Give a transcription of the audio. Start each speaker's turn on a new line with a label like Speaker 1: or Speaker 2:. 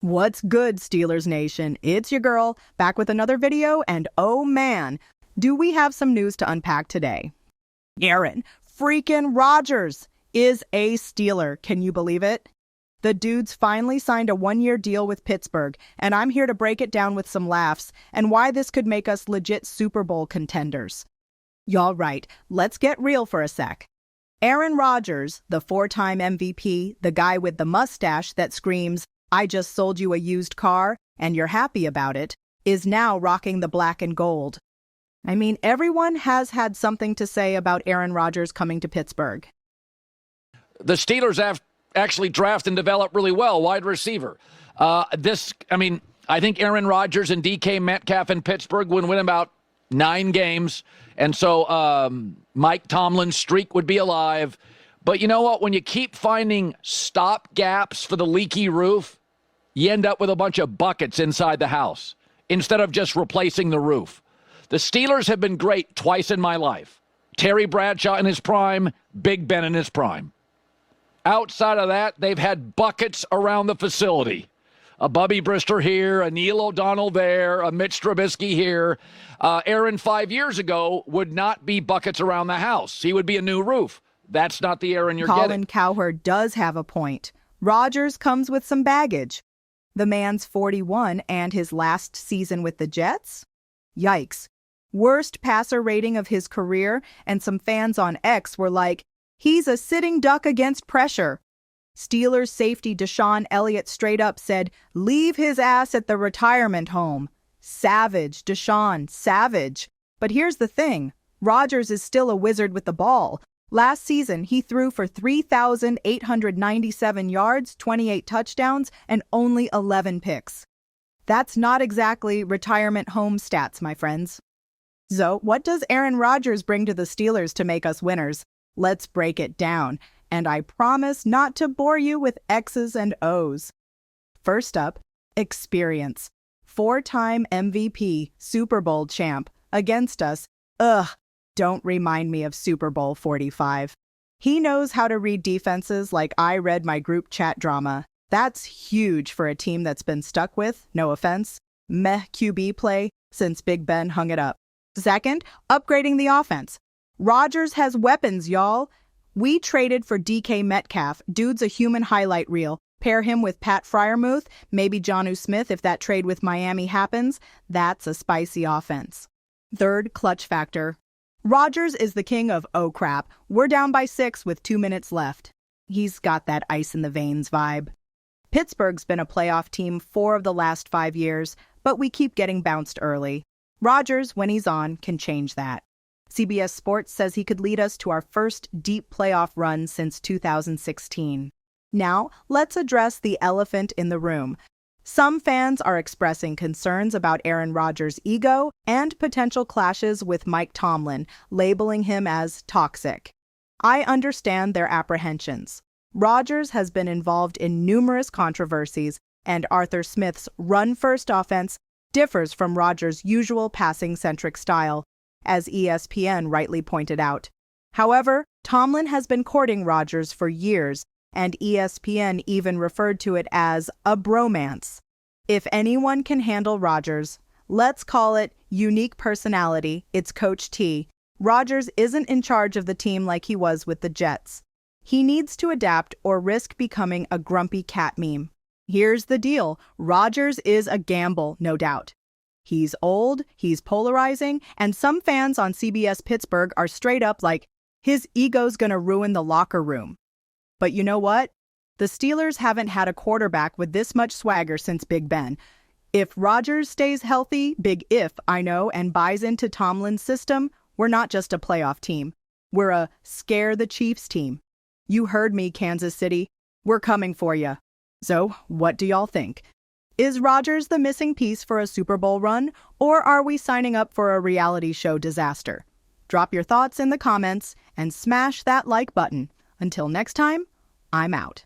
Speaker 1: What's good, Steelers Nation? It's your girl, back with another video, and oh man, do we have some news to unpack today. Aaron freaking Rodgers is a Steeler. Can you believe it? The dude's finally signed a one-year deal with Pittsburgh, and I'm here to break it down with some laughs and why this could make us legit Super Bowl contenders. Y'all right, let's get real for a sec. Aaron Rodgers, the four-time MVP, the guy with the mustache that screams, "I just sold you a used car, and you're happy about it," is now rocking the black and gold. I mean, everyone has had something to say about Aaron Rodgers coming to Pittsburgh.
Speaker 2: The Steelers have actually draft and develop really well, wide receiver. I think Aaron Rodgers and DK Metcalf in Pittsburgh would win about 9 games, and so Mike Tomlin's streak would be alive. But you know what? When you keep finding stop gaps for the leaky roof, you end up with a bunch of buckets inside the house instead of just replacing the roof. The Steelers have been great twice in my life. Terry Bradshaw in his prime, Big Ben in his prime. Outside of that, they've had buckets around the facility. A Bubby Brister here, a Neil O'Donnell there, a Mitch Trubisky here. Aaron 5 years ago would not be buckets around the house. He would be a new roof. That's not the Aaron you're getting.
Speaker 1: Colin Cowherd does have a point. Rodgers comes with some baggage. The man's 41 and his last season with the Jets? Yikes. Worst passer rating of his career, and some fans on X were like, "He's a sitting duck against pressure." Steelers safety Deshaun Elliott straight up said, "Leave his ass at the retirement home." Savage, Deshaun, savage. But here's the thing, Rodgers is still a wizard with the ball. Last season, he threw for 3,897 yards, 28 touchdowns, and only 11 picks. That's not exactly retirement home stats, my friends. So, what does Aaron Rodgers bring to the Steelers to make us winners? Let's break it down, and I promise not to bore you with X's and O's. First up, experience. 4-time MVP, Super Bowl champ, against us. Don't remind me of Super Bowl 45. He knows how to read defenses like I read my group chat drama. That's huge for a team that's been stuck with, no offense, meh QB play since Big Ben hung it up. Second, upgrading the offense. Rodgers has weapons, y'all. We traded for DK Metcalf. Dude's a human highlight reel. Pair him with Pat Freiermuth, maybe Jonnu Smith if that trade with Miami happens. That's a spicy offense. Third, clutch factor. Rodgers is the king of, oh crap, we're down by 6 with 2 minutes left. He's got that ice in the veins vibe. Pittsburgh's been a playoff team 4 of the last 5 years, but we keep getting bounced early. Rodgers, when he's on, can change that. CBS Sports says he could lead us to our first deep playoff run since 2016. Now, let's address the elephant in the room. Some fans are expressing concerns about Aaron Rodgers' ego and potential clashes with Mike Tomlin, labeling him as toxic. I understand their apprehensions. Rodgers has been involved in numerous controversies, and Arthur Smith's run-first offense differs from Rodgers' usual passing-centric style, as ESPN rightly pointed out. However, Tomlin has been courting Rodgers for years, and ESPN even referred to it as a bromance. If anyone can handle Rodgers, let's call it unique personality, it's Coach T. Rodgers isn't in charge of the team like he was with the Jets. He needs to adapt or risk becoming a grumpy cat meme. Here's the deal, Rodgers is a gamble, no doubt. He's old, he's polarizing, and some fans on CBS Pittsburgh are straight up like, his ego's gonna ruin the locker room. But you know what? The Steelers haven't had a quarterback with this much swagger since Big Ben. If Rodgers stays healthy, big if, I know, and buys into Tomlin's system, we're not just a playoff team. We're a scare the Chiefs team. You heard me, Kansas City. We're coming for you. So, what do y'all think? Is Rodgers the missing piece for a Super Bowl run, or are we signing up for a reality show disaster? Drop your thoughts in the comments and smash that like button. Until next time, I'm out.